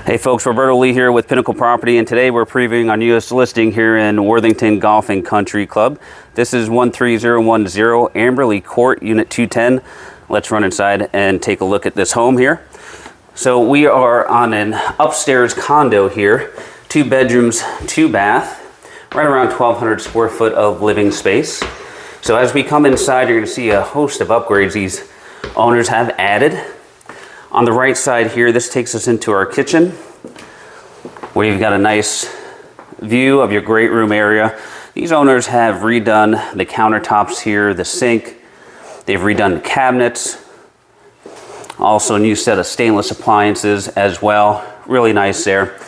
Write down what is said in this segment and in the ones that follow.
Hey folks, Roberto Lee here with Pinnacle Property, and today we're previewing our newest listing here in Worthington Golf and Country Club. This is 13010 Amberley Court, Unit 210. Let's run inside and take a look at this home here. So we are on an upstairs condo here, 2 bedrooms, 2 bath, right around 1,200 square foot of living space. So as we come inside, you're going to see a host of upgrades these owners have added. On the right side here, this takes us into our kitchen, where you've got a nice view of your great room area. These owners have redone the countertops here, the sink. They've redone the cabinets. Also a new set of stainless appliances as well. Really nice there.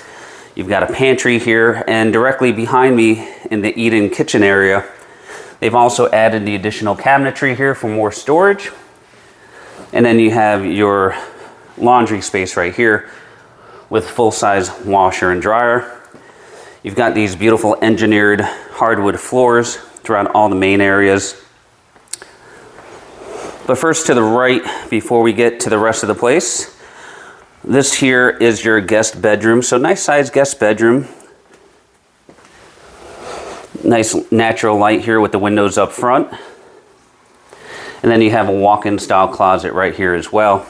You've got a pantry here, and directly behind me in the eat-in kitchen area, they've also added the additional cabinetry here for more storage. And then you have your laundry space right here with full-size washer and dryer. You've got these beautiful engineered hardwood floors throughout all the main areas. But first, to the right, before we get to the rest of the place, this here is your guest bedroom. So nice sized guest bedroom. Nice natural light here with the windows up front. And then you have a walk-in style closet right here as well.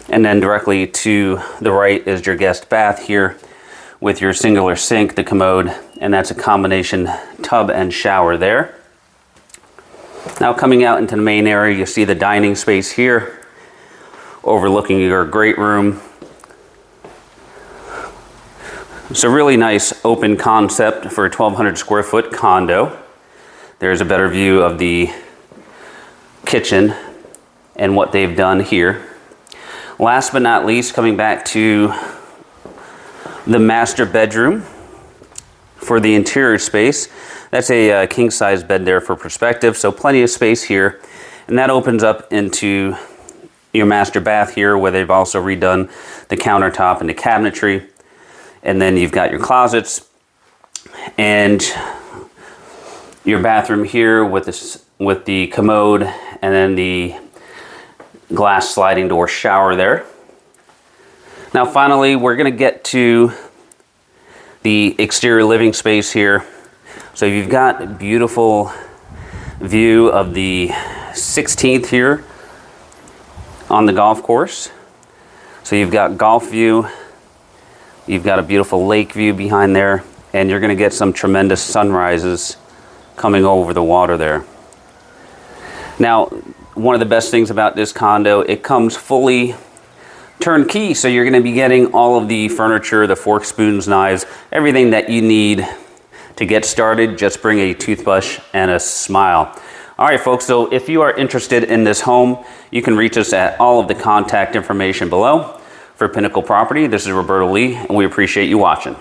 And then directly to the right is your guest bath here with your singular sink, the commode, and that's a combination tub and shower there. Now coming out into the main area, you see the dining space here, overlooking your great room. It's a really nice open concept for a 1,200 square foot condo. There's a better view of the kitchen and what they've done here. Last but not least, coming back to the master bedroom for the interior space. That's a king-size bed there for perspective, so plenty of space here. And that opens up into your master bath here, where they've also redone the countertop and the cabinetry. And then you've got your closets and your bathroom here with the commode, and then the glass sliding door shower there. Now finally, we're going to get to the exterior living space here. So you've got a beautiful view of the 16th here on the golf course. So you've got golf view, you've got a beautiful lake view behind there, and you're going to get some tremendous sunrises coming over the water there. Now, one of the best things about this condo, it comes fully turnkey, so you're going to be getting all of the furniture, the forks, spoons, knives, everything that you need to get started. Just bring a toothbrush and a smile. All right, folks, so if you are interested in this home, you can reach us at all of the contact information below. For Pinnacle Property, this is Roberto Lee, and we appreciate you watching.